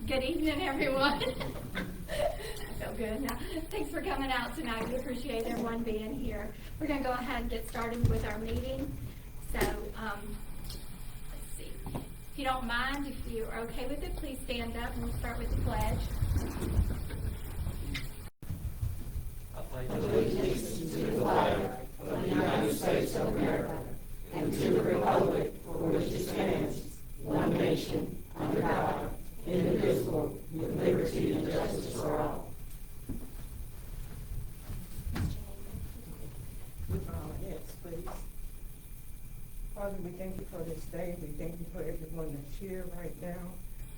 Good evening, everyone. I feel good now. Thanks for coming out tonight. We appreciate everyone being here. We're going to go ahead and get started with our meeting. So, let's see. If you don't mind, if you're okay with it, please stand up and we'll start with the pledge. I pledge allegiance to the flag of the United States of America and to the republic for which it stands, one nation, under God, indivisible, with liberty and justice for all. Yes, please. Father, we thank you for this day. We thank you for everyone that's here right now.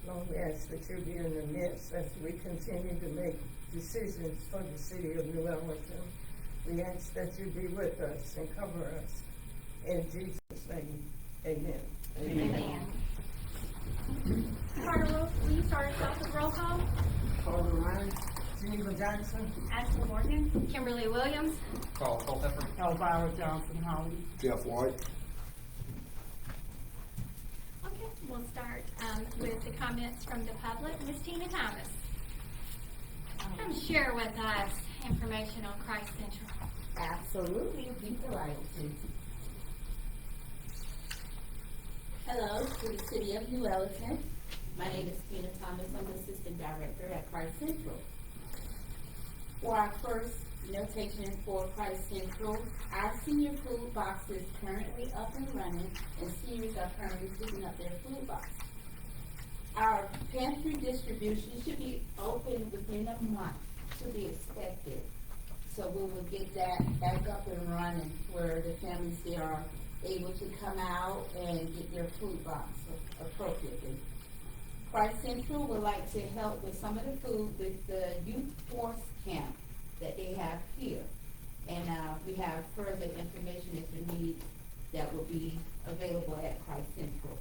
Lord, we ask that you be in the midst as we continue to make decisions for the city of New Ellerton. We ask that you be with us and cover us. In Jesus' name, amen. Amen. Carter, will you start us off with roll call? Call the line. Geneva Johnson. Ashley Morgan. Kimberly Williams. Carl Culpepper. Elvira Johnson Holly. Jeff White. Okay, we'll start with the comments from the public. Ms. Tina Thomas. Come share with us information on Christ Central. Absolutely, be delighted to. Hello to the City of New Ellerton. My name is Tina Thomas. I'm the Assistant Director at Christ Central. For our first notation for Christ Central, our senior food box is currently up and running, and seniors are currently picking up their food box. Our pantry distribution should be open within a month, to be expected. So we will get that back up and running where the families there are able to come out and get their food box appropriately. Christ Central would like to help with some of the food with the youth force camp that they have here. And we have further information if you need that will be available at Christ Central.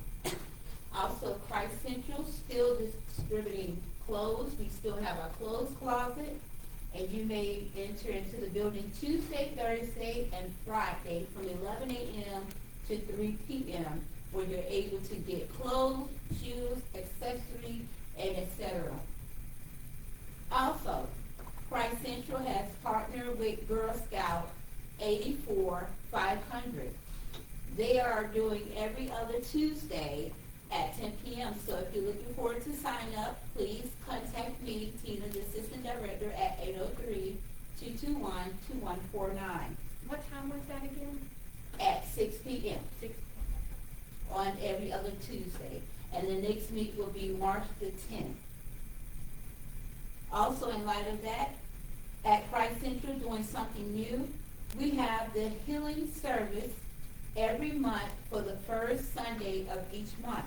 Also, Christ Central still distributing clothes. We still have our clothes closet. And you may enter into the building Tuesday, Thursday, and Friday from 11 a.m. to 3 p.m. where you're able to get clothes, shoes, accessories, and etc. Also, Christ Central has partnered with Girl Scout 84-500. They are doing every other Tuesday at 10 p.m. So if you're looking forward to sign up, please contact me, Tina, the Assistant Director, at 803-221-2149. What time was that again? At 6 p.m. On every other Tuesday. And the next meet will be March the 10th. Also, in light of that, at Christ Central doing something new, we have the healing service every month for the first Sunday of each month.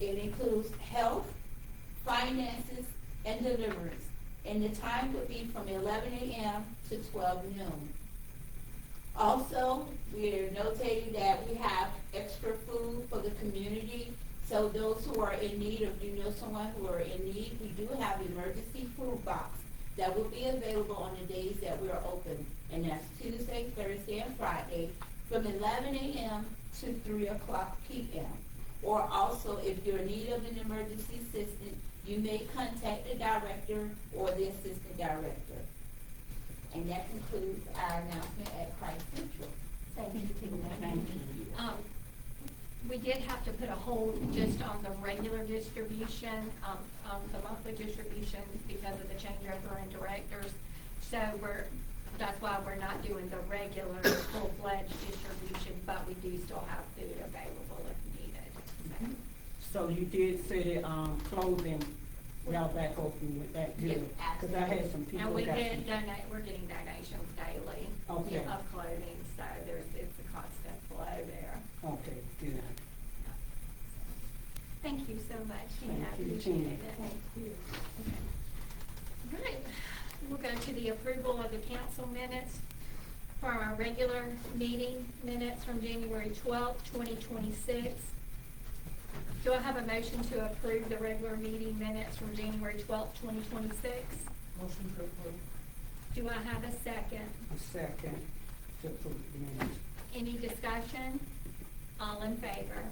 It includes health, finances, and deliverance. And the time would be from 11 a.m. to 12 noon. Also, we're notating that we have extra food for the community. So those who are in need, or if you know someone who are in need, we do have emergency food box that will be available on the days that we're open. And that's Tuesday, Thursday, and Friday from 11 a.m. to 3 o'clock p.m. Or also, if you're in need of an emergency assistant, you may contact the director or the assistant director. And that concludes our announcement at Christ Central. Thank you. We did have to put a hold just on the regular distribution, the monthly distribution because of the changeover in directors. So that's why we're not doing the regular full-fledged distribution, but we do still have food available if needed. So you did say clothing, y'all back open with that too? Yes, Because I had some people And we got did some. donate, we're getting donations daily Okay. of clothing, so it's a constant flow there. Okay, good. Thank you so much, Tina. I Thank you, appreciate Tina. it. Thank you. Okay. Good. We'll go to the approval of the council minutes for our regular meeting minutes from January 12th, 2026. Do I have a motion to approve the regular meeting minutes from January 12th, 2026? Motion to approve. Do I have a second? A second to approve the minutes. Any discussion? All in favor?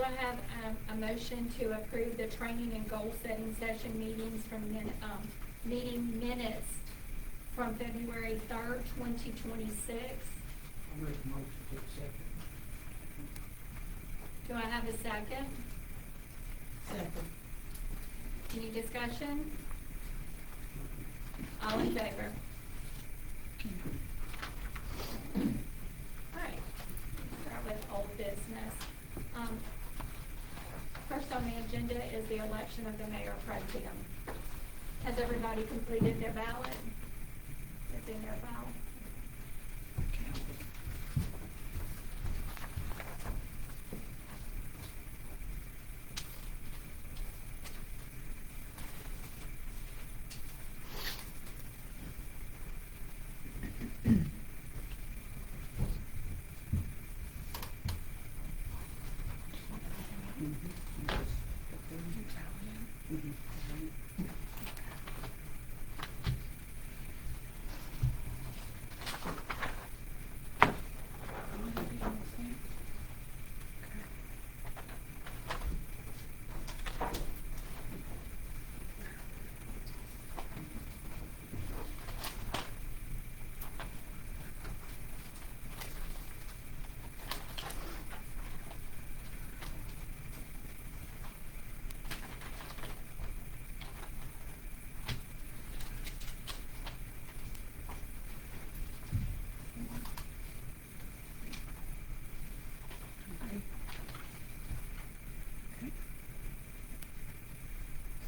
I have, a motion to approve the training and goal-setting session meetings from meeting minutes from February 3rd, 2026? I'll make a motion to accept it. Do I have a second? Second. Any discussion? All in favor? Alright, start with old business. First on the agenda is the election of the mayor pro tem. Has everybody completed their ballot? It's in their file.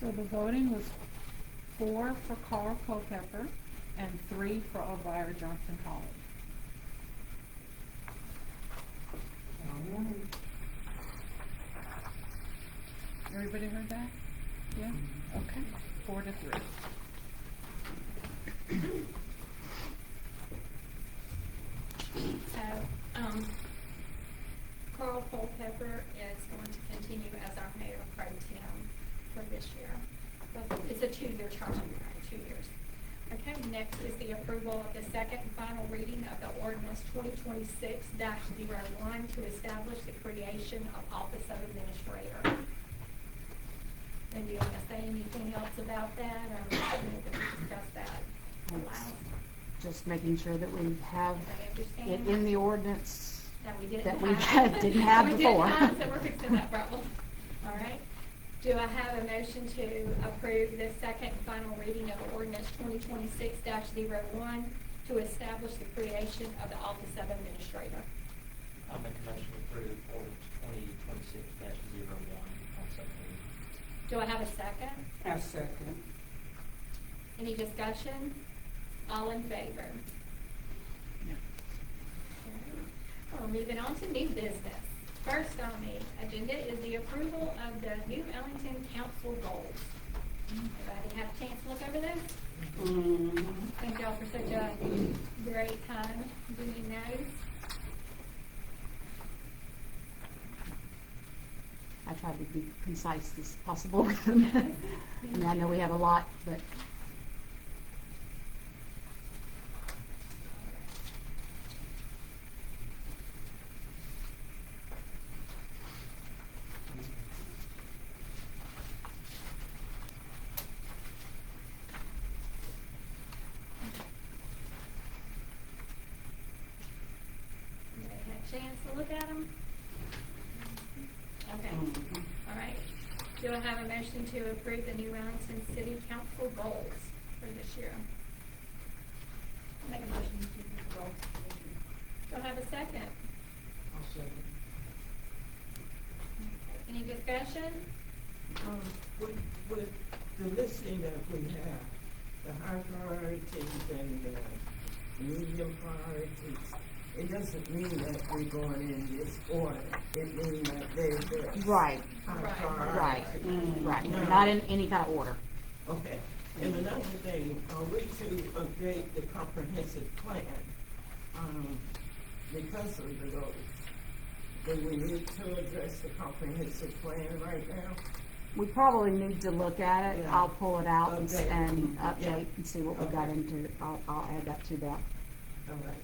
So the voting was 4 for Carl Culpepper and 3 for Elvira Johnson College. Everybody heard that? Yeah? Okay. 4 to 3. So, Carl Culpepper is going to continue as our mayor pro tem for this year. But it's a 2-year term, right, 2 years. Okay, next is the approval of the second and final reading of the ordinance 2026-01 to establish the creation of Office of Administrator. And do you want to say anything else about that, or we need to discuss that aloud? Just making sure that we have Everybody it understand? in the ordinance That we didn't that have. we didn't have We before. didn't have, so we're fixing that problem. All right. Do I have a motion to approve the second and final reading of ordinance 2026-01 to establish the creation of the Office of Administrator? I'll make a motion to approve ordinance 2026-01 on second reading. Do I have a second? I second. Any discussion? All in favor? Well, moving on to new business. First on the agenda is the approval of the New Ellington Council goals. Everybody have a chance to look over those? Thank y'all for such a great time doing those. I tried to be concise as possible. I mean, I know we have a lot, but Anybody had a chance to look at them? Okay, all right. Do I have a motion to approve the New Ellington City Council goals for this year? Make a motion to approve the goals. Do I have a second? I'll second. Any discussion? With the listing that we have, the high priorities and the medium priorities, it doesn't mean that we're going in this order. It means that there's a right, high Right. priority. right, No. not in any kind of order. Okay, and another thing, are we to update the comprehensive plan, because of the goals? Do we need to address the comprehensive plan right now? We probably need to look at it. Yeah. I'll pull it out and Update. update Yeah. and see what we got Okay. into. I'll add that to that. All right.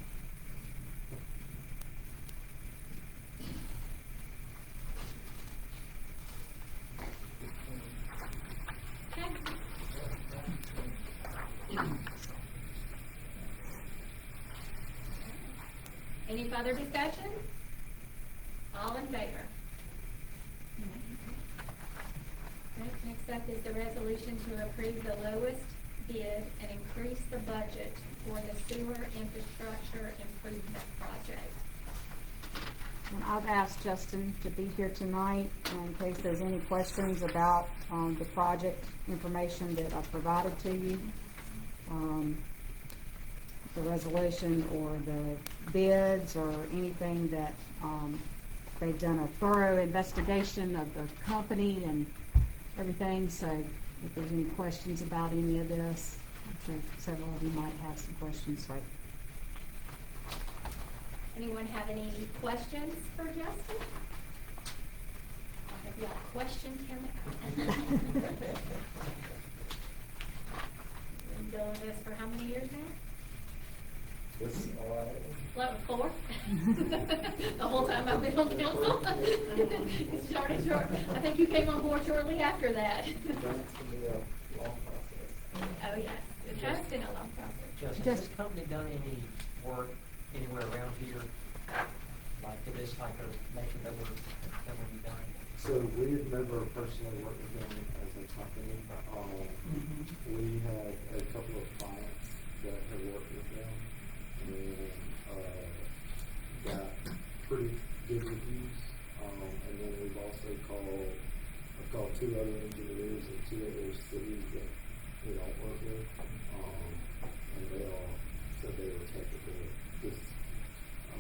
further discussion? All in favor? Okay, next up is the resolution to approve the lowest bid and increase the budget for the sewer infrastructure improvement project. And I've asked Justin to be here tonight in case there's any questions about, the project information that I've provided to you. The resolution or the bids or anything that, they've done a thorough investigation of the company and everything, so if there's any questions about any of this, I'm sure several of you might have some questions, right? Anyone have any questions for Justin? Have y'all questioned him? Been doing this for how many years now? This, What, 4? The whole time I've been on council? It started short, I think you came on board shortly after that. that's gonna be a long process. Oh, yes, it has been a long process. Justin, has this company done any work anywhere around here? Like to this type of nature that would be done? So we had never personally worked with them as a company. We had a couple of clients that had worked with them and, got pretty good reviews. And then we've also I've called 2 other engineers in 2 other cities that we don't work with. And they all said they were capable of this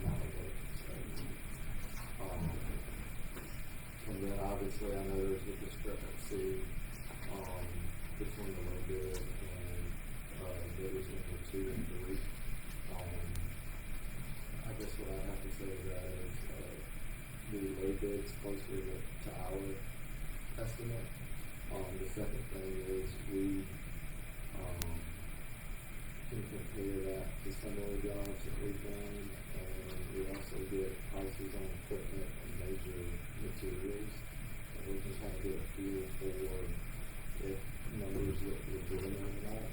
amount of work. So, and then obviously I know there's a discrepancy, between the low bid and, bidders number 2 and 3. I guess what I have to say to that is, the low bid's closer to our estimate. The second thing is we, can compare that to similar jobs that we've done, and we also get prices on equipment and major materials, and we can kind of get a feel for if numbers look legitimate or not.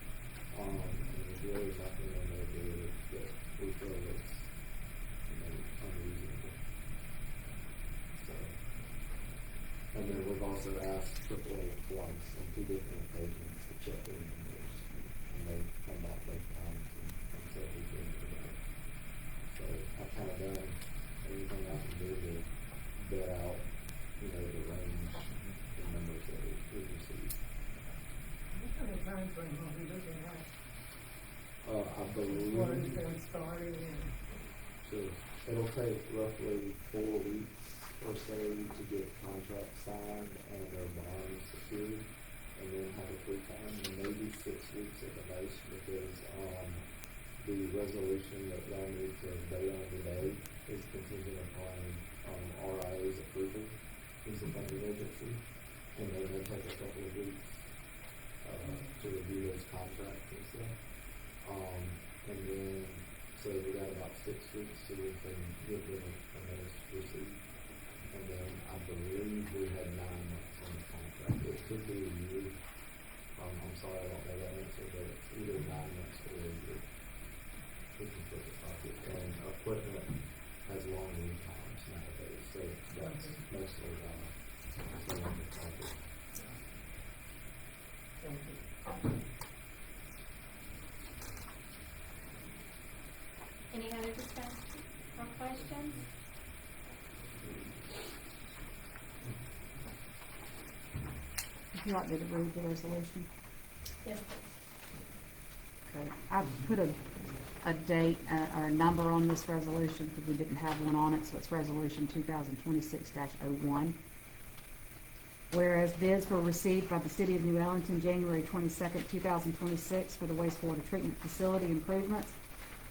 And there's really nothing in there that we feel is, unreasonable. So, and then we've also asked AAA twice on 2 different occasions to check their numbers, and they come back both times and said we couldn't do that. So I've kind of done everything I can do to vet out, the range, the numbers that we received. What kind of timeframe are we looking at? I believe. What has been started and So it'll take roughly 4 weeks or so to get contracts signed and their bonds secured, and then have a free time, and maybe 6 weeks at the most, because, the resolution that y'all need to vote on today is contingent upon, RIA's approval, is the funding agency, and then they take a couple of weeks, to review those contracts and stuff. And then, so we got about 6 weeks so we can get them a notice to proceed. And then I believe we had 9 months on the contract. It could be a year. I'm sorry, I don't know that answer, but it's either 9 months or a year. We can put the project, and equipment has long lead times nowadays, so that's mostly, the project. thank you. Any other discussion or questions? Would you like me to read the resolution? Yes, Okay. I put a date, or a number on this resolution, because we didn't have one on it, so it's resolution 2026-01. Whereas bids were received by the City of New Ellington January 22nd, 2026 for the wastewater treatment facility improvements.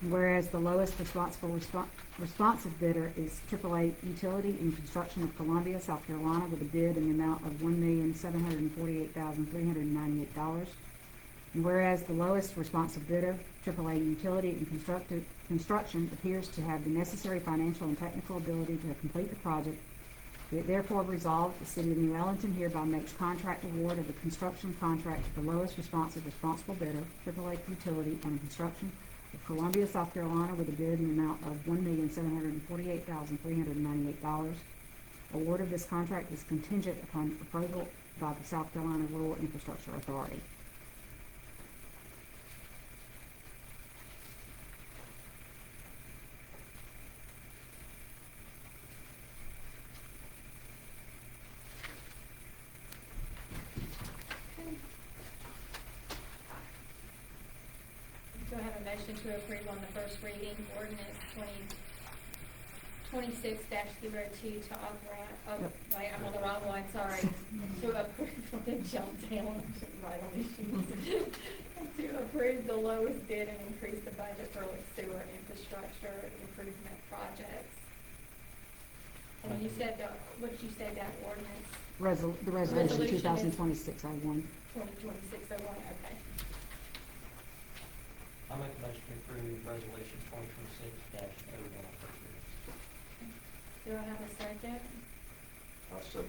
And whereas the lowest responsive bidder is AAA Utility in Construction of Columbia, South Carolina, with a bid in the amount of $1,748,398. And whereas the lowest responsive bidder, AAA Utility in Construction, appears to have the necessary financial and technical ability to complete the project, be it therefore resolved, the City of New Ellington hereby makes contract award of the construction contract to the lowest responsible bidder, AAA Utility and Construction, of Columbia, South Carolina, with a bid in the amount of $1,748,398. Award of this contract is contingent upon approval by the South Carolina Rural Infrastructure Authority. Do I have a motion to approve on the first reading ordinance 26-02 to authorize, oh, Yep. wait, I'm on the wrong one, sorry. To approve, the jump down, right on these sheets. To approve the lowest bid and increase the budget for sewer infrastructure improvement projects. And you said, what did you say that ordinance? The resolution Resolution is- 2026-01. 2026-01, okay. I make a motion to approve resolution 2026-01 on first reading. Do I have a second? I'll second.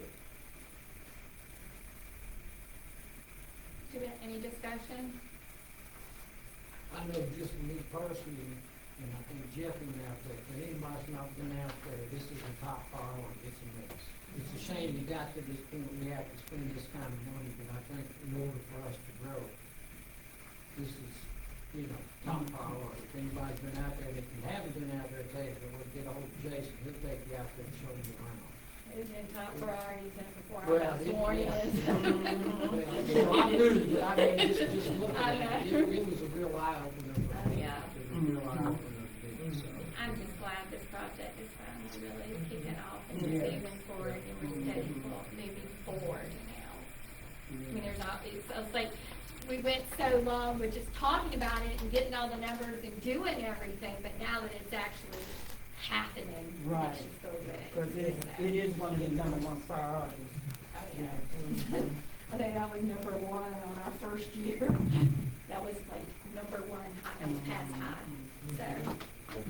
Do we have any discussion? I know just me personally, and I think Jeff went out there, if anybody's not been out there, this is a top priority, it's a mess. It's a shame we got to this point, we have to spend this kind of money, but I think in order for us to grow, this is, top priority. If anybody's been out there, if you haven't been out there, tell you, we'll get a hold of Jason, he'll take you out there and show you around. It's in top priorities and before I Well, got sworn in. I knew, but I mean, just look I at it, know. it was a real eye-opener. Yeah. It was a real eye-opener, so. I'm just glad this project is finally really kicking off and Yeah. moving forward and we're steady moving forward now. I mean, there's not, it's like, we went so long with just talking about it and getting all the numbers and doing everything, but now that it's actually happening, Right. it's so good. Because it is one of the number one priorities. I think that was number one on our first year. That was like number one, as high. So, And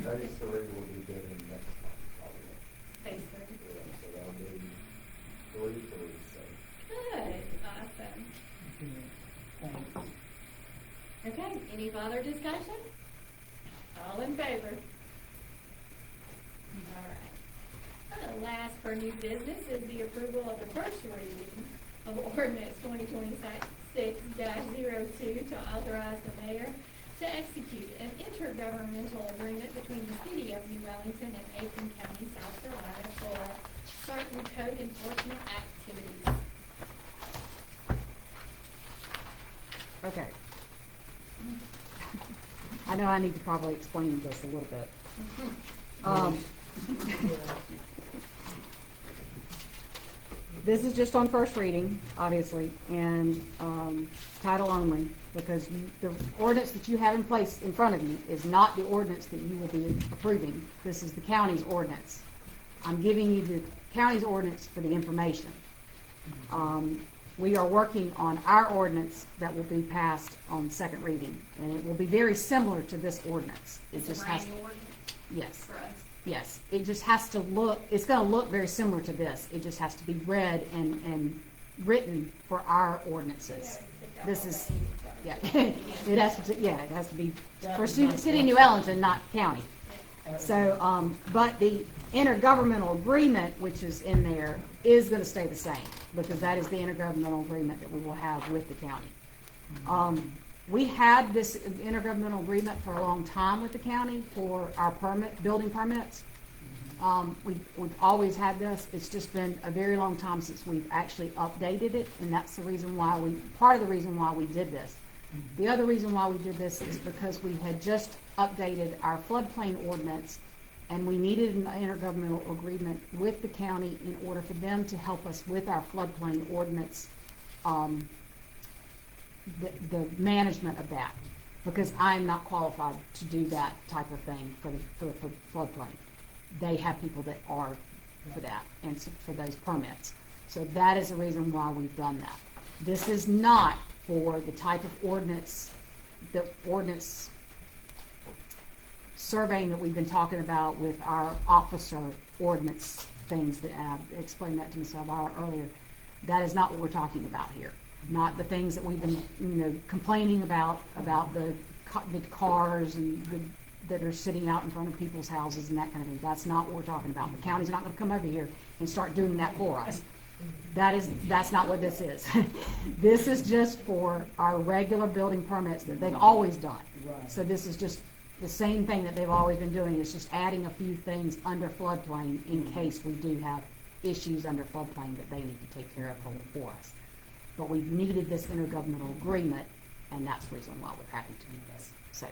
phase three will be bidding next month, probably. Facebook. So that'll be three, so. Good, awesome. Okay, any further discussion? All in favor? All right. Last for new business is the approval of the first reading of ordinance 2026-02 to authorize the mayor to execute an intergovernmental agreement between the city of New Wellington and Aiken County, South Carolina for certain code enforcement activities. Okay. I know I need to probably explain this a little bit. This is just on first reading, obviously, and title only, because the ordinance that you have in place in front of you is not the ordinance that you will be approving. This is the county's ordinance. I'm giving you the county's ordinance for the information. We are working on our ordinance that will be passed on second reading, and it will be very similar to this ordinance. It It's just a has, brand new ordinance yes, for us. yes. It just has to look, it's gonna look very similar to this. It just has to be read and written for our ordinances. This is, yeah, it has to be for city of New Wellington, not county. So, but the intergovernmental agreement, which is in there, is gonna stay the same, because that is the intergovernmental agreement that we will have with the county. We had this intergovernmental agreement for a long time with the county for our building permits. We've always had this. It's just been a very long time since we've actually updated it, and that's the reason why part of the reason why we did this. The other reason why we did this is because we had just updated our floodplain ordinance, and we needed an intergovernmental agreement with the county in order for them to help us with our floodplain ordinance, the management of that, because I'm not qualified to do that type of thing for the floodplain. They have people that are for that and for those permits. So that is the reason why we've done that. This is not for the type of ordinance, the ordinance surveying that we've been talking about with our officer ordinance things that I explained that to Ms. Elvira earlier. That is not what we're talking about here. Not the things that we've been, complaining about the the cars and that are sitting out in front of people's houses and that kind of thing. That's not what we're talking about. The county's not gonna come over here and start doing that for us. That's not what this is. This is just for our regular building permits that they've always done. So this is just the same thing that they've always been doing. It's just adding a few things under floodplain in case we do have issues under floodplain that they need to take care of for us. But we needed this intergovernmental agreement, and that's the reason why we're having to do this. So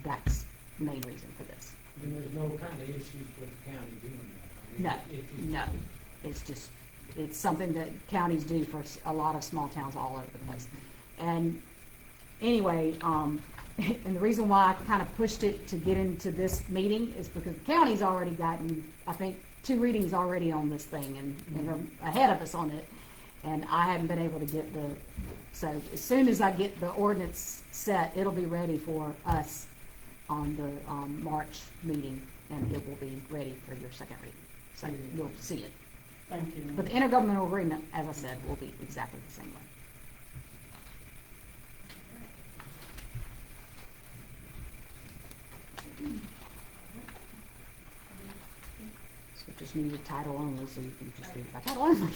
that's the main reason for this. And there's no kind of issues with the county doing that. No, I mean, no. It's just, it's something that counties do for a lot of small towns all over the place. And anyway, and the reason why I kind of pushed it to get into this meeting is because the county's already gotten, I think, 2 readings already on this thing, and they're ahead of us on it. And I haven't been able to get so as soon as I get the ordinance set, it'll be ready for us on the March meeting, and it will be ready for your second reading. So you'll see it. Thank you. But the intergovernmental agreement, as I said, will be exactly the same way. So just need a title only, so you can just read it by title only.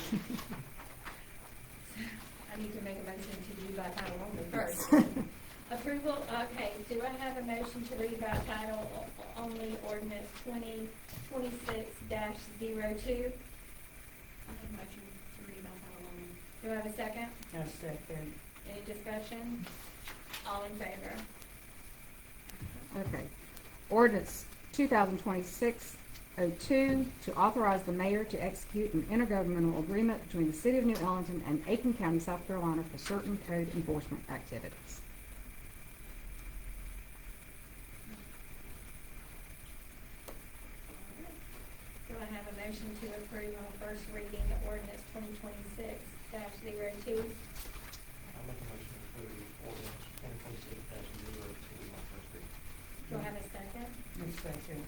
I need to make a motion to do by title only first. Approval, okay, do I have a motion to read by title only ordinance 2026-02? I have a motion to read by title only. Do I have a second? I second. Any discussion? All in favor? Okay. Ordinance 2026-02, to authorize the mayor to execute an intergovernmental agreement between the city of New Ellington and Aiken County, South Carolina for certain code enforcement activities. Do I have a motion to approve on first reading ordinance 2026-02? I'll make a motion to approve ordinance 2026-02 on first reading. Do I have a second? I second.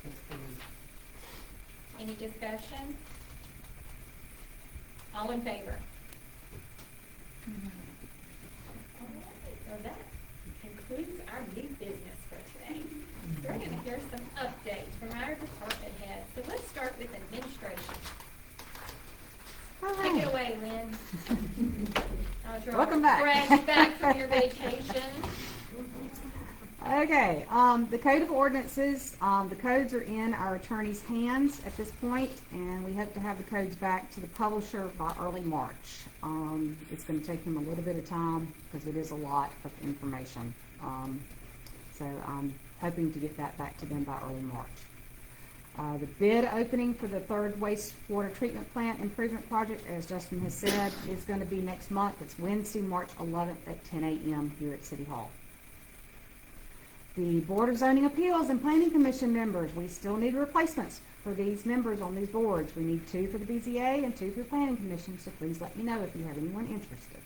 Approved. Any discussion? All in favor? All right, so that concludes our new business for today. We're gonna hear some updates from our department heads. So let's start with administration. Take it away, Lynn. Welcome back. Fresh back from your vacation. Okay, the code of ordinances, the codes are in our attorney's hands at this point, and we hope to have the codes back to the publisher by early March. It's gonna take him a little bit of time, because it is a lot of information. So I'm hoping to get that back to them by early March. The bid opening for the third wastewater treatment plant improvement project, as Justin has said, is gonna be next month. It's Wednesday, March 11th at 10 a.m. here at City Hall. The Board of Zoning Appeals and Planning Commission members, we still need replacements for these members on these boards. We need 2 for the BZA and 2 for the Planning Commission, so please let me know if you have anyone interested.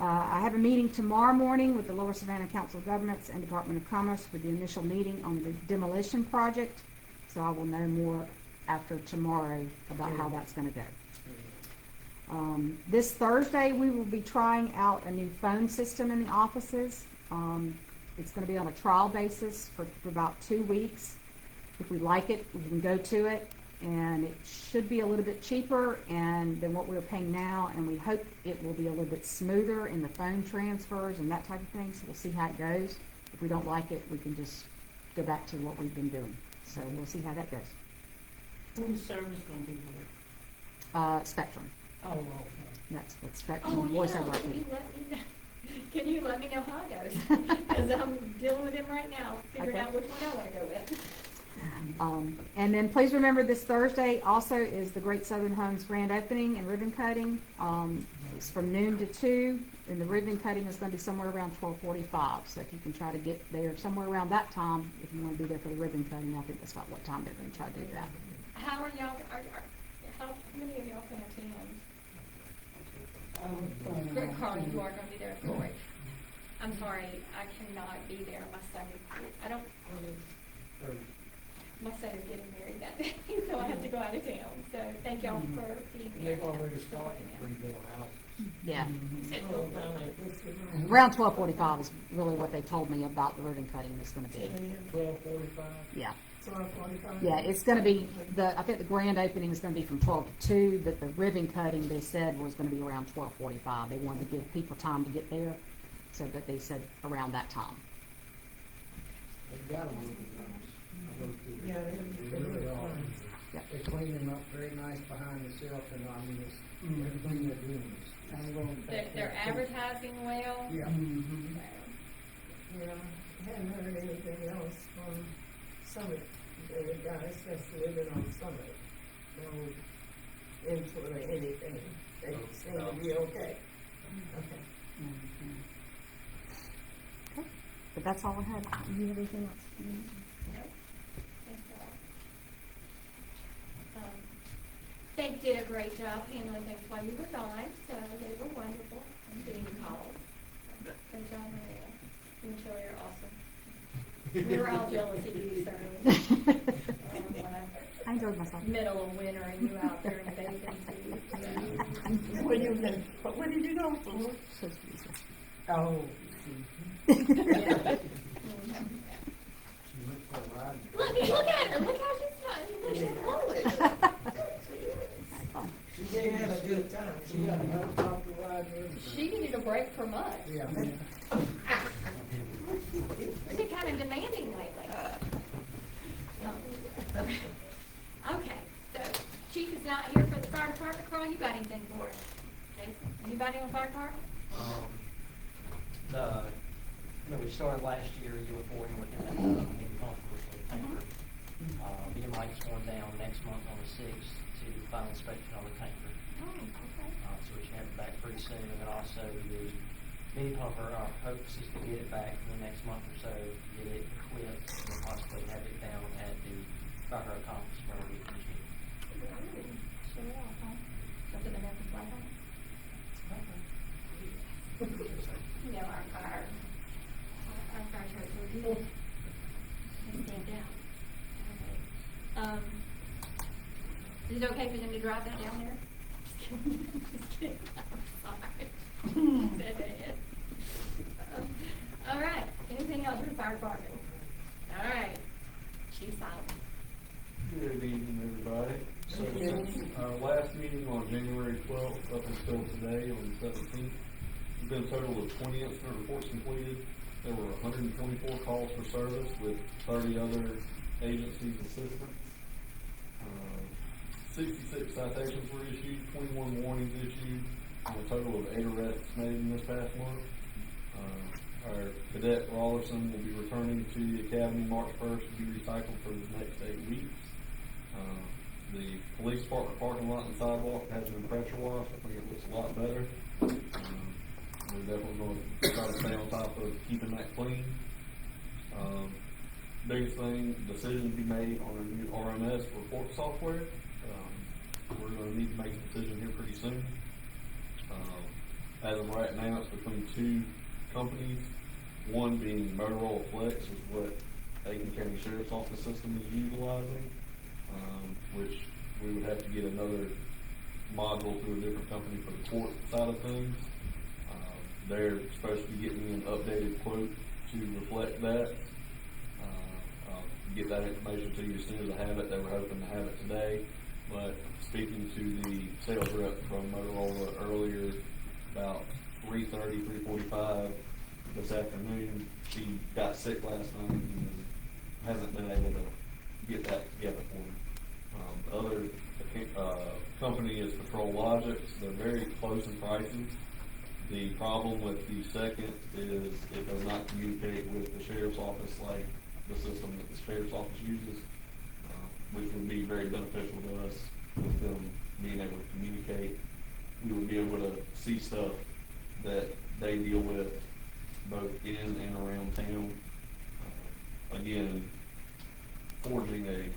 I have a meeting tomorrow morning with the Lower Savannah Council of Governments and Department of Commerce for the initial meeting on the demolition project, so I will know more after tomorrow about how that's going to go. This Thursday, we will be trying out a new phone system in the offices. It's going to be on a trial basis for about 2 weeks. If we like it, we can go to it, and it should be a little bit cheaper than what we're paying now, and we hope it will be a little bit smoother in the phone transfers and that type of thing, so we'll see how it goes. If we don't like it, we can just go back to what we've been doing. So we'll see how that goes. Who's service gonna be with? Spectrum. Oh, okay. That's what Oh, Spectrum voice over yeah, IP. can you let me know how it goes? Because I'm dealing with him right now, figuring Okay. out which one I want to go with. And then please remember this Thursday also is the Great Southern Homes grand opening and ribbon cutting. It's from noon to 2, and the ribbon cutting is going to be somewhere around 12:45. So if you can try to get there somewhere around that time, if you want to be there for the ribbon cutting, I think that's about what time they're going to try to do that. How are y'all, how many of y'all can attend? Good, Carl, you are going to be there for it. I'm sorry, I cannot be there. My son is getting married that day, so I have to go out of town. So thank y'all for being here. They've already and started supporting him. rebuilding houses. Yeah. Central. Around 12:45 is really what they told me about the ribbon cutting is gonna be. 12:45. Yeah. 12:45? Yeah, it's gonna be, I think the grand opening is gonna be from 12 to 2, but the ribbon cutting, they said, was gonna be around 12:45. They wanted to give people time to get there, so that they said around that time. They've got them looking nice. I looked at it. Yeah, They really are. Yep. They clean them up very nice behind the shelf, and I mean, it's, everything they're doing is. They're advertising well. Yeah. Yeah, hadn't heard anything else from Summit, the guys that's living on Summit. No input or anything, they seem to be okay. Okay. Okay. But that's all I had. You have anything else? They did a great job handling things while you were gone, so they were wonderful and getting calls. Good job, Maria. You and Shirley are awesome. We were all jealous of you, certainly. I enjoyed myself. Middle of winter and you out there in the bathing suit. Where did you go for? So Jesus. Oh. She went for a ride. Look at her, look how she's not, She had a good time. She got a helicopter ride and everything. She needed a break from us. Yeah. We've been kind of demanding lately. Okay, so Chief is not here for the fire department. Carl, you got anything for us? Jason, anybody on fire department? We started last year, you were pouring looking at, maybe controversial tanker. BMI's going down next month on the 6th to final inspection on the tanker. Oh, okay. So we should have it back pretty soon, and then also the mini pumper, our hopes is to get it back in the next month or so, get it equipped, and possibly have it down at the fire conference where we can use it. So, yeah, huh? Something that happens like that? You know, our fire trucks are good. They stand out. Is it okay for them to drive that down there? Just kidding. I'm sorry. Said that. All right, anything else for the fire department? All right, Chief Solomon. Good evening, everybody. So since our last meeting on January 12th up until today on the 17th, there's been a total of 20 incident reports completed. There were 124 calls for service with 30 other agencies assistance. 66 citations were issued, 21 warnings issued, and a total of 8 arrests made in this past month. Our cadet Rollerson will be returning to the academy March 1st to be recycled for the next 8 weeks. The police department parking lot and sidewalk has been pressure washed. I think it looks a lot better. We're definitely going to try to stay on top of keeping that clean. Biggest thing, decision to be made on a new RMS report software. We're going to need to make a decision here pretty soon. As of right now, it's between 2 companies. One being Motorola Flex is what Aiken County Sheriff's Office system is utilizing, which we would have to get another module through a different company for the court side of things. They're supposed to be getting me an updated quote to reflect that. I'll get that information to you as soon as I have it. They were hoping to have it today, but speaking to the sales rep from Motorola earlier, about 3:45 this afternoon, she got sick last night and hasn't been able to get that together for me. The other company is Patrol Logics. They're very close in pricing. The problem with the second is it does not communicate with the sheriff's office like the system that the sheriff's office uses, which would be very beneficial to us with them being able to communicate. We would be able to see stuff that they deal with both in and around town. Again, forging a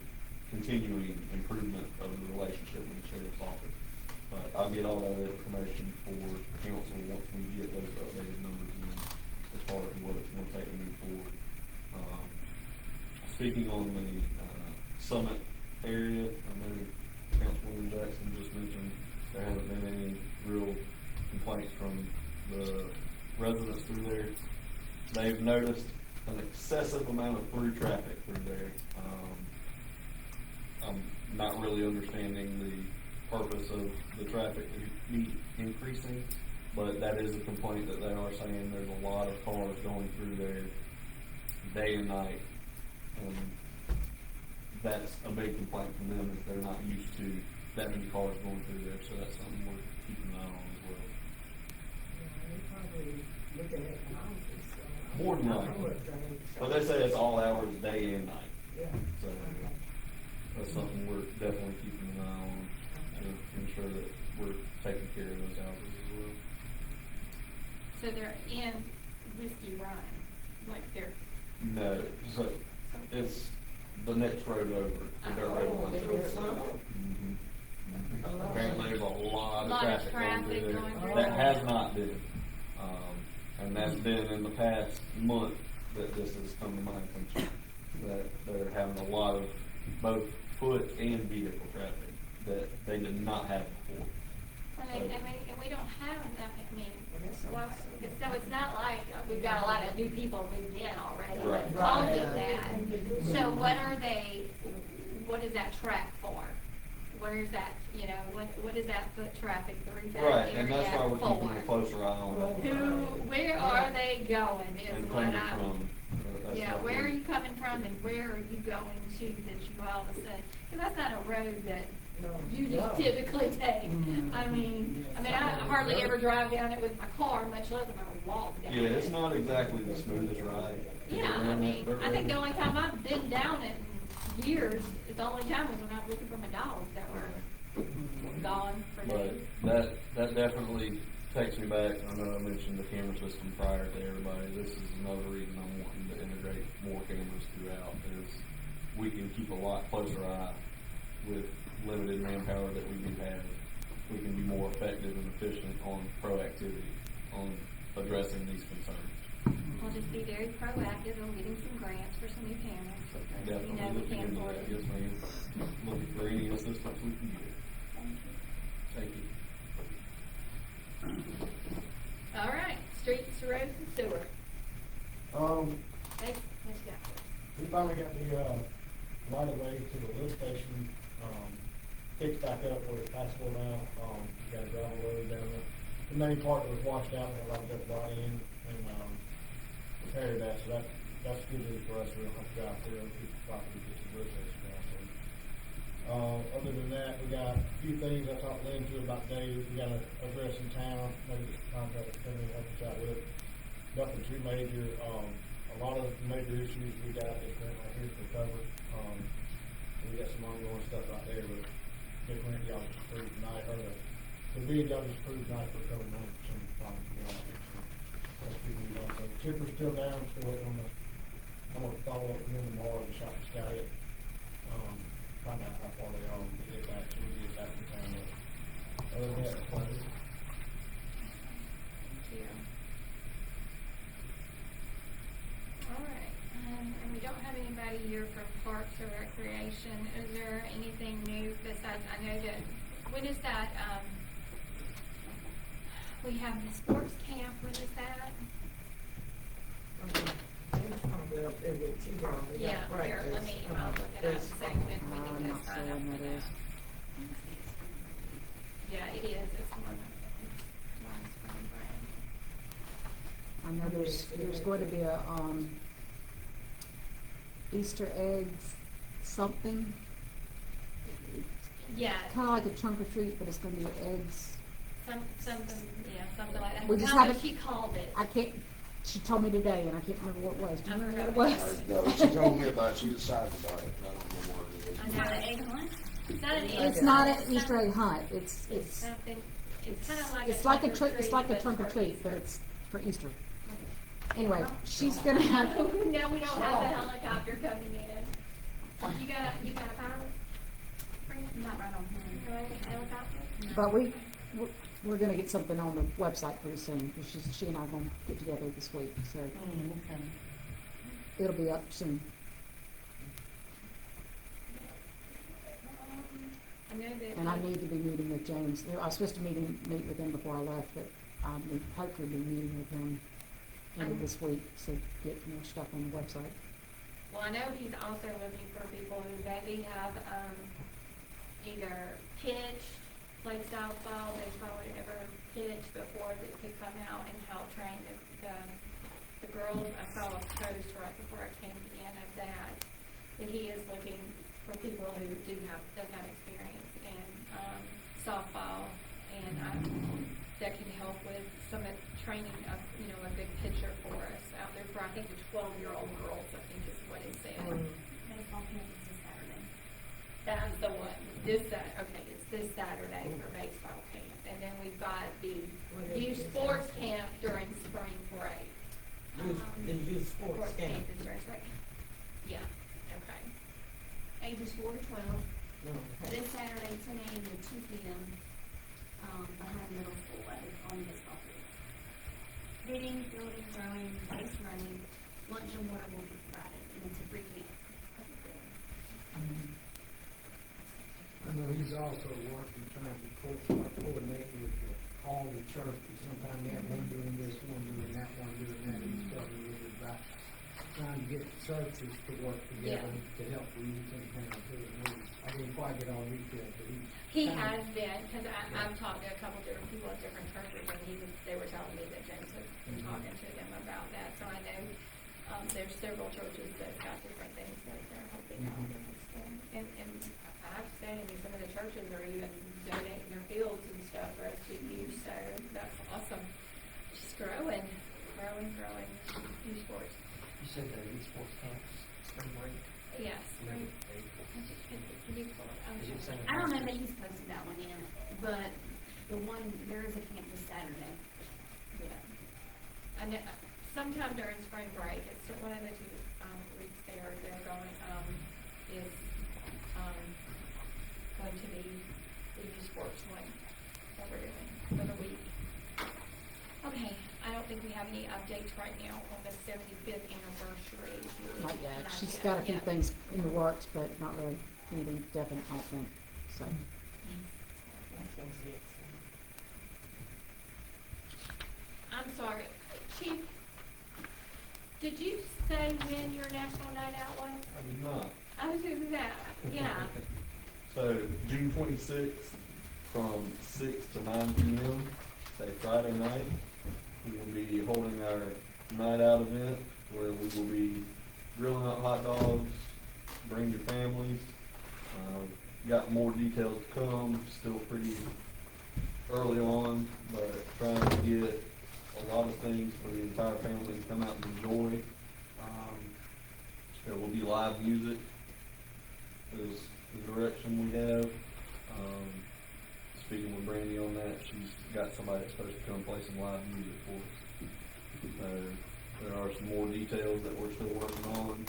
continuing improvement of the relationship with the sheriff's office. But I'll get all that information for council once we get those updated numbers in as far as what it's going to take to move forward. Speaking on the Summit area, I know Councilwoman Jackson just mentioned there hasn't been any real complaints from the residents through there. They've noticed an excessive amount of through traffic through there. I'm not really understanding the purpose of the traffic increasing, but that is a complaint that they are saying there's a lot of cars going through there day and night. And that's a big complaint from them, is they're not used to that many cars going through there, so that's something we're keeping an eye on as well. They're probably looking at the houses, so. More than I don't likely. know what drainage- But they say it's all hours, day and night, Yeah. so that's something we're definitely keeping an eye on to ensure that we're taking care of those houses as well. So they're in Whiskey Run, like they're, No, so it's the next road over, the dirt road. Oh, runs they over. do some? Mhm. Oh. Apparently there's a lot of Lot of traffic going through traffic there. going through That there. has not been, and that's been in the past month that this has come to my attention. That they're having a lot of both foot and vehicle traffic that they did not have before. and we don't have enough, well, so it's not like we've got a lot of new people moved in already. Right. Causing that. So what is that track for? Where is that, what is that foot traffic through that area Right, and that's why we're keeping for? a closer eye on it. Where are they going is And what coming I'm. from. That's Yeah, what where are we- you coming from and where are you going to that you all of a sudden, because that's not a road that No. you just typically take. I hardly ever drive down it with my car, much less if I walk down it. Yeah, it's not exactly the smoothest ride. Yeah, I think the only time I've been down it in years, the only time was when I was looking for my dogs that were gone for But days. that definitely takes me back. I know I mentioned the camera system prior to everybody. This is another reason I'm wanting to integrate more cameras throughout, is we can keep a lot closer eye with limited manpower that we do have. We can be more effective and efficient on proactivity, on addressing these concerns. We'll just be very proactive on getting some grants for some new cameras. because, Definitely we looking can't into afford that, it. yes ma'am. Looking for any assistance we can get. Thank you. All right, streets, roads, and sewer. Let's go. We finally got the, right of way to the lift station, fixed back up where it's passable now. We got a gravel road down there. The main part that was washed out, that like got brought in and, repaired that, so that's good news for us. We don't have to go out there and keep the property, get the lift station now, so. Other than that, we got a few things I talked to Lynn to about Dave. We got a address in town, maybe this contract come in and help us out with. Nothing too major. A lot of major issues we got this grant right here to cover. We got some ongoing stuff out there, but the grant y'all just approved tonight, or the bid y'all just approved tonight for covering some problems we got out there. So that's good news also. Chipper's still down, still waiting on I'm gonna follow up with him tomorrow to shop the sky it. Find out how far they are and get it back, so we get it back in town. Other than that, that's what it is. All right, and we don't have anybody here from Parks or Recreation. Is there anything new besides, I know that, when is that, we have the sports camp, when is that? It's probably up there with you guys. We got Yeah, here, practice. let me, I'll look it up, so when we I'm can not just sign sure up when for that that. is. Yeah, it is, it's one spring break. I know there's going to be a, Easter eggs something, Yeah, kinda like a trunk or treat, but it's gonna be eggs. something like that. We just I don't know haven't- what she called it. I can't, she told me today and I can't remember what it was. Do you I remember forgot what what it was? No, she told me about it, she decided about it, I don't know what it is. I know, the egg hunt? Is that an egg? It's not an Easter egg hunt, it's, Something, it's kinda like it's like a trunk or trick, it's like a but trunk or for treat, Easter. but it's for Easter. Anyway, she's gonna have, No, we don't have the helicopter coming in. You got a power? Not right on here. Helicopter? but we're gonna get something on the website pretty soon, because she and I are gonna get together this week, so it'll be up soon. I know that. And I need to be meeting with James. I was supposed to meet with him before I left, but we hopefully be meeting with him end of this week, so get more stuff on the website. Well, I know he's also looking for people who maybe have, either pitched, played softball, baseball, whatever, pitched before they could come out and help train the girls. I saw a post right before I came in of that he is looking for people who do have that kind of experience in, softball, and, that can help with some of training of, a big pitcher for us out there for, I think, the 12-year-old girls, I think is what it said. Baseball camp is this Saturday. That's the one, it's this Saturday for baseball camp, and then we've got the youth sports camp during spring break. The youth sports camp. is during spring. Yeah, okay. Ages 4 to 12. This Saturday, 10 a.m. to 2 p.m. Behind middle school on the baseball field. Hitting, fielding, throwing, base running, lunch and water will be provided, and it's a free camp. I know he's also working, trying to coordinate with all the churches. Sometimes they have one doing this, one doing that, one doing that. He's talking a little bit about trying to get churches to work together to help the youth in town too. I didn't quite get all details, but He has been, because I've talked to a couple different people at different churches, and they were telling me that James has been talking to them about that. So I know there's several churches that got different things that they're helping out with. And I have to say, some of the churches are even donating their fields and stuff for us to use. So that's awesome. Just growing youth sports. You said the youth sports camp spring break? Yes. Spring. I don't know that he's posted that one yet, but there is a camp this Saturday. Yeah. I know, sometime during spring break, it's one of the 2 weeks they're going, is, going to be the youth sports one that we're doing for the week. Okay, I don't think we have any updates right now on the 75th anniversary. Not yet. She's got a few things in the works, but not really anything definite, I don't think, so. I'm sorry, Chief, did you say when your National Night Out was? I did not. I was doing that, yeah. So, June 26th, from 6 to 9 p.m., say Friday night, we will be holding our night out event where we will be grilling out hot dogs, bring your families. Got more details to come, still pretty early on, but trying to get a lot of things for the entire family to come out and enjoy. There will be live music is the direction we have. Speaking with Brandy on that, she's got somebody that's supposed to come play some live music for us. So there are some more details that we're still working on.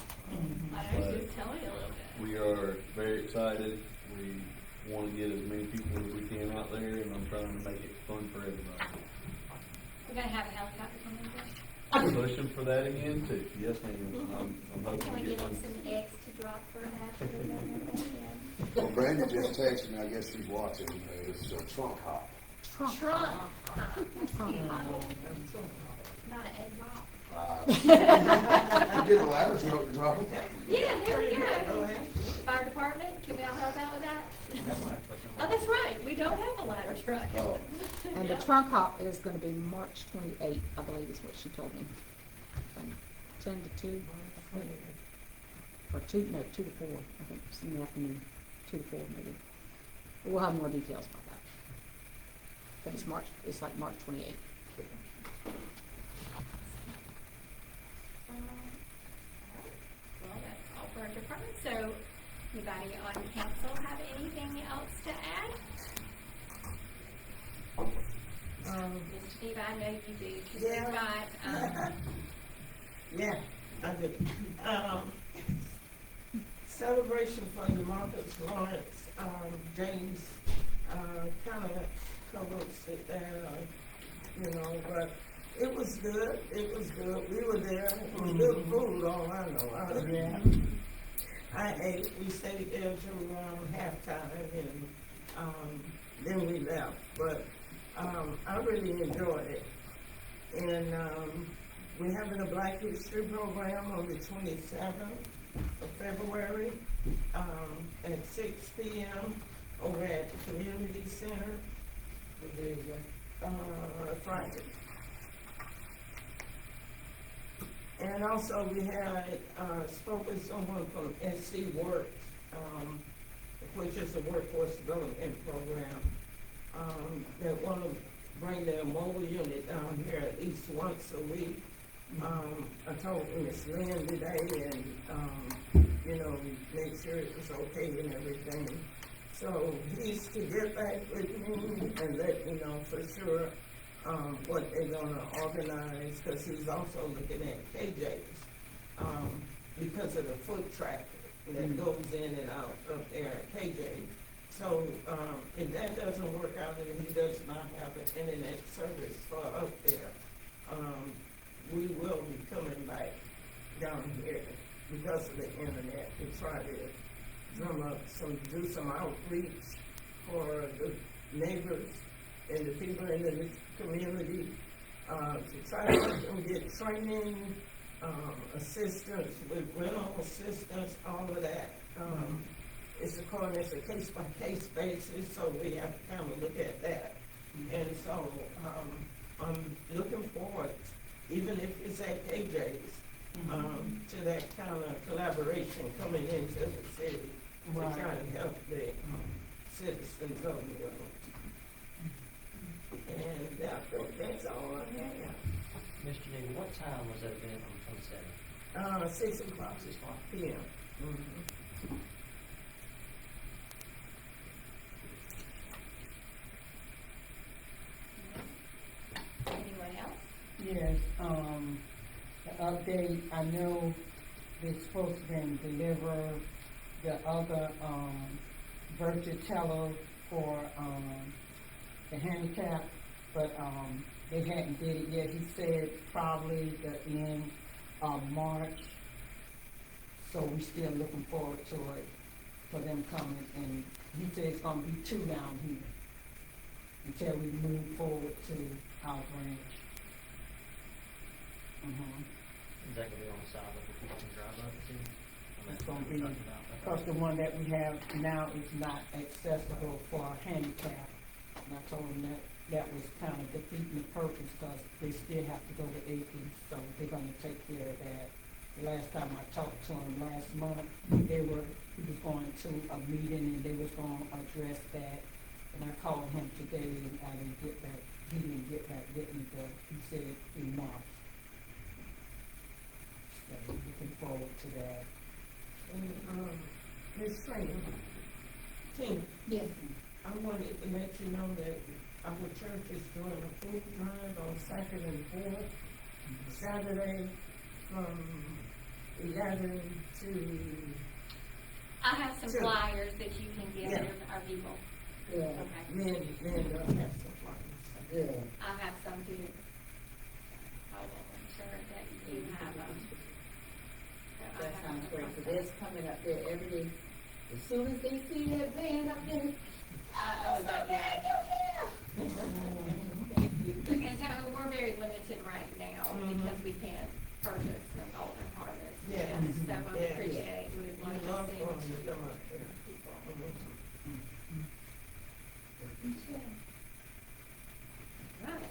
I was just telling you a little bit. We are very excited. We want to get as many people as we can out there, and I'm trying to make it fun for everybody. We're gonna have a helicopter come in there. I'm pushing for that again too. Yes, ma'am. I'm hoping Can we to get get him one. some eggs to drop for that? Well, Brandon just texted me, I guess she's watching, it's a trunk hop. Trunk. Trunk. Not an egg drop. Get a ladder truck to drop it. Yeah, here we go. Fire department, can we all help out with that? Oh, that's right, we don't have a ladder truck. Oh. And the trunk hop is gonna be March 28th, I believe is what she told me. From 10 to 2, or 2 to 4, I think, it's in the afternoon, 2 to 4 maybe. We'll have more details about that. But it's like March 28th. Well, that's all for our department, so anybody on council have anything else to add? Mr. Steve, I know you do, because Yeah. we've got, Yeah, I do. Celebration Fund, Marcus Lawrence, James, kind of co-hosts it there, but it was good, we were there, it was good food, all I know. I ate, we stayed there till around halftime, and then we left, but I really enjoyed it. And, we're having a Black History program on the 27th of February, at 6 p.m. over at the Community Center. What day is that? Friday. And also we had, spoke with someone from SC Works, which is a workforce development program, that want to bring their mobile unit down here at least once a week. I told Ms. Lynn today and, you know, make sure it was okay and everything. So he's to get back with me and let me know for sure, what they're gonna organize, cause he's also looking at KJ's, because of the foot traffic that goes in and out up there at KJ. So, if that doesn't work out and he does not have an internet service for up there, we will be coming back down here because of the internet to try to drum up do some outreach for the neighbors and the people in the community, to try to help them get training, assistance with rental assistance, all of that. It's according, it's a case-by-case basis, so we have to kind of look at that. And so, I'm looking forward, even if it's at KJ's, to that kind of collaboration coming into the city to try to help the citizens of the world. And I think that's all I have. Mr. Newman, what time was that event on the 27th? 6 o'clock 6 o'clock. p.m. Anyone else? Yes, the update, I know they're supposed to then deliver the other, Virtutello for, the handicap, but, they hadn't did it yet. He said probably the end of March. So we still looking forward to it, for them coming, and he said it's gonna be 2 down here until we move forward to our branch. Is that gonna be on the side of the people can drive up to? It's gonna be, because the one that we have now is not accessible for our handicap. And I told them that was kind of defeating the purpose, because they still have to go to Aiken, so they're gonna take care of that. The last time I talked to them last month, he was going to a meeting and they was gonna address that. And I called him today and I didn't get back, he didn't get back with me, but he said in March. So looking forward to that. And, Ms. Tina, Yes. I wanted to let you know that our church is doing a food drive on 2nd and 4th, Saturday from 11 to, I have some Sure. flyers that you can give Yeah. our people. Yeah. Okay. men don't have some flyers. Yeah. I have some too. I will ensure that you have them. That sounds great, so that's coming up there every day. As soon as they see that van up there, And so we're very limited right now because we can't purchase the golden harvest. Yeah. And so I Yeah. appreciate, we would We like love to for them see. to come up there. Right.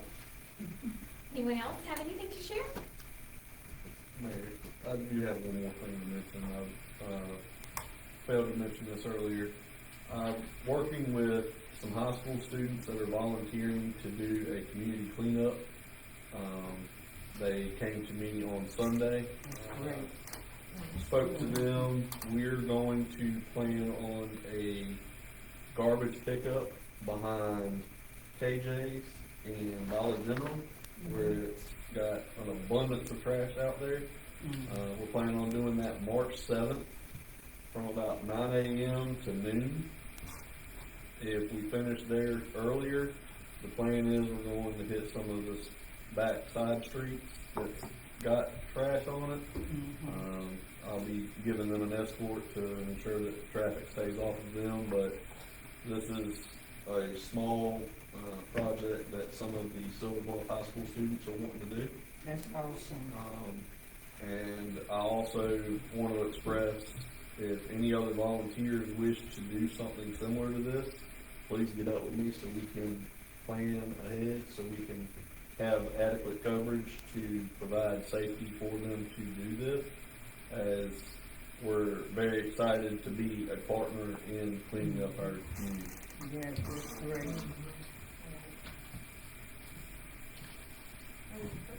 Anyone else have anything to share? Mayor, I do have one more thing to mention. I failed to mention this earlier. Working with some high school students that are volunteering to do a community cleanup. They came to me on Sunday. Spoke to them. We're going to plan on a garbage pickup behind KJ's and Dollar General, where it's got an abundance of trash out there. We're planning on doing that March 7th from about 9 a.m. to noon. If we finish there earlier, the plan is we're going to hit some of this back side streets that's got trash on it. I'll be giving them an escort to ensure that traffic stays off of them, but this is a small project that some of the Silver Bluff High School students are wanting to do. That's awesome. And I also want to express, if any other volunteers wish to do something similar to this, please get up with me so we can plan ahead, so we can have adequate coverage to provide safety for them to do this, as we're very excited to be a partner in cleaning up our community. Yes, that's great.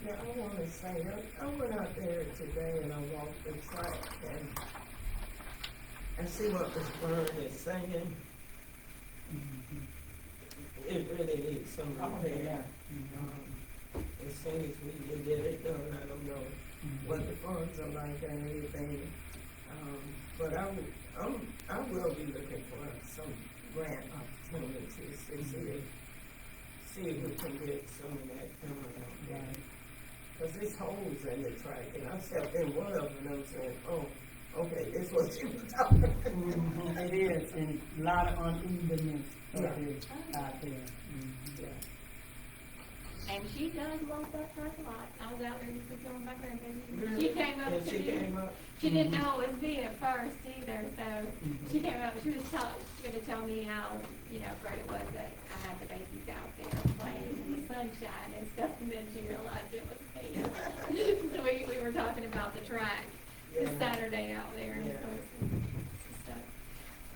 Now, I want to say, I went out there today and I walked the track and I see what this bird is saying. It really needs some repair. As soon as we can get it done, I don't know what the funds are like or anything. But I will be looking for some grant opportunities to see if we can get some of that done out there. Because there's holes in the track, and I stepped in one of them and I'm saying, oh, okay, this is what you were talking about. It is, and a lot of unevenness Yeah. out there. Yeah. And she does love that track a lot. I was out there just with my grandbaby. Really? She came up And to she me. came up. She didn't know it was me at first either, so she came up, she was gonna tell me how, great it was that I had the babies out there playing in the sunshine and stuff, and then she realized it was me. So we were talking about the track this Yeah. Saturday out there and Yeah. stuff.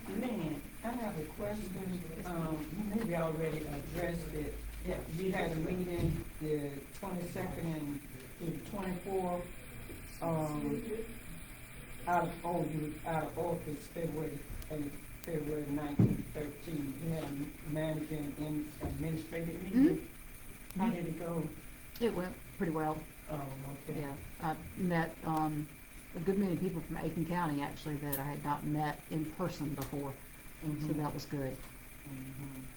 Man, I have a question, you maybe already addressed it. Yeah, you had a meeting the 22nd and the 24th, out of office, February 19th, 13th. You had a managing and administrative meeting. How did it go? It went pretty well. Oh, okay. Yeah, I met, a good many people from Aiken County, actually, that I had not met in person before, so that was good.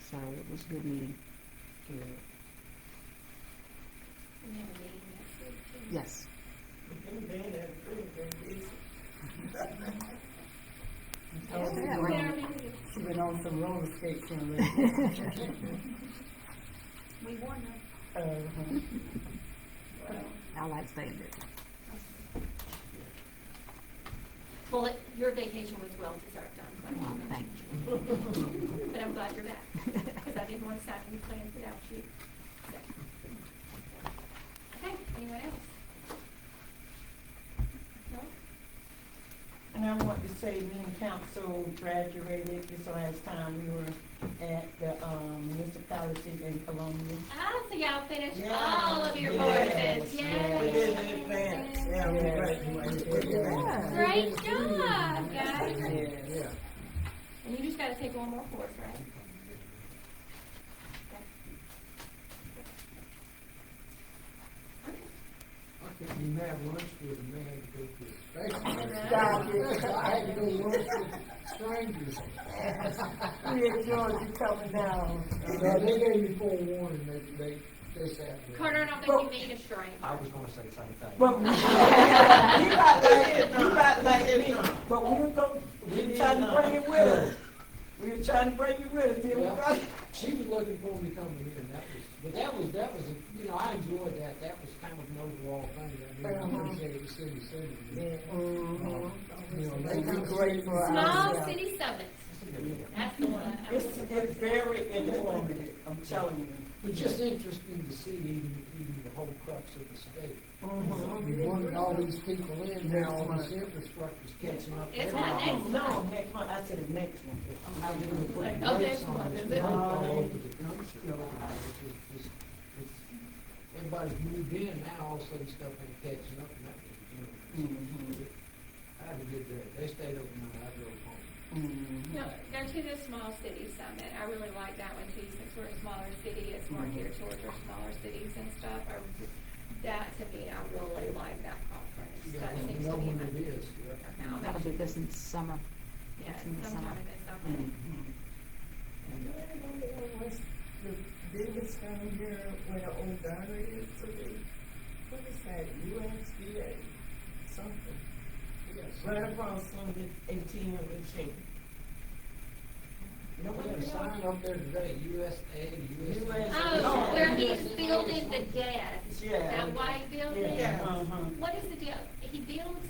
So it was a good meeting. Good. We have a meeting next week, too. Yes. Yeah, We are meeting. She been on some roller skates and We warned them. I like staying there. Well, your vacation was well deserved, Oh, thank you. but I'm glad you're back, because I didn't want to start any plans without you. So. Okay, anyone else? No? And I want to say, me and council graduated this last time we were at the municipality in Columbia. Ah, so y'all finished Yeah. all of your Yes, courses, yes. We did in advance. Yeah, we graduated. Yeah. Great job, guys. Yeah. And you just gotta take one more course, right? I couldn't even have lunch with a man to go to a space. Stop it. I had to go lunch with strangers. We enjoyed you coming down. So they gave me forewarning, they sat there. Carter, I don't think you need a strain. I was gonna say the same thing. But you about like it, but we were trying to bring it with us. We were trying to bring it with us. Then we Yeah. got- She was looking for me coming here, and that was, I enjoyed that, that was kind of an overall thing, I appreciate the city center. Yeah. You know, They do great for us. Small Yeah. city summits. That's the one. It's very informative, I'm telling you. It's just interesting to see even the whole crux of the state. Mhm. You wanted all these people in, now all this infrastructure's catching up. It's not next No, next month, I said the next one. I mean, we put Oh, brakes next on month, it, is it? all over the country. Everybody's moved in, now all of a sudden stuff ain't catching up, and that was, I had a good day, they stayed overnight, I drove home. No, go to the small city summit. I really like that one too, since we're a smaller city, it's more geared towards our smaller cities and stuff. That to me, I really like that conference. You That gotta seems know to be when my. it is, yeah. Now, That'll be this in summer. Yeah, It's in the sometime summer. in the summer. What's the biggest down here where the old diner used to be? What is that, USDA, something? Yes. Right across from the ATM machine. You know, we got a sign up there today, USA, USA. Oh, where he's building the desk, Yeah. that white building? Yeah. What is the deal? He builds,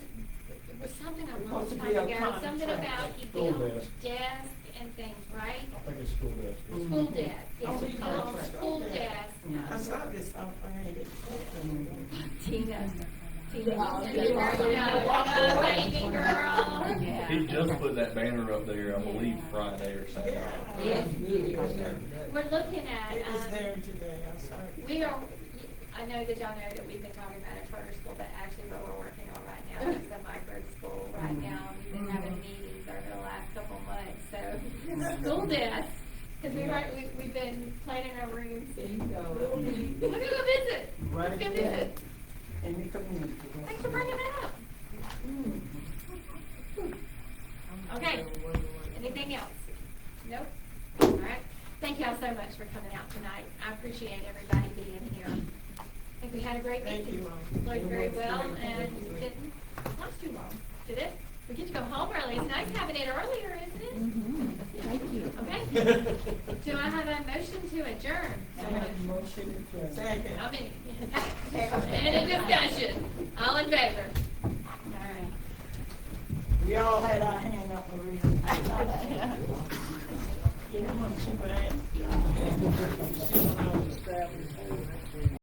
it was something I Supposed to wrote be a ago, something contract. about he School builds desk. desks and things, right? I think it's school desk. School desk, yes, Oh, he builds contract. school desks. I saw this on Friday. Tina. Tina, Oh, you are waving, girl. He just put that banner up there, I believe Friday or Saturday. Yes, We're looking at, It was there today, I saw it. we are, I know that y'all know that we've been talking about a charter school, but actually what we're working on right now is the micro school right now. We've been having meetings over the last couple of months, so, school desks, because we've been planning our rooms. There you go. We're gonna go visit. Right Let's go there. visit. In the community. Thanks for bringing that up. Okay, anything else? Nope. All right. Thank y'all so much for coming out tonight. I appreciate everybody being here. I think we had a great Thank meeting. you, Mom. Flowed very well and didn't last too long, did it? We get to go home early. It's nice having it earlier, isn't it? Thank you. Okay. Do I have a motion to adjourn? Motion to second. I mean, any discussion? All in favor? All right. We all had our hand up, Maria. Yeah, she bad.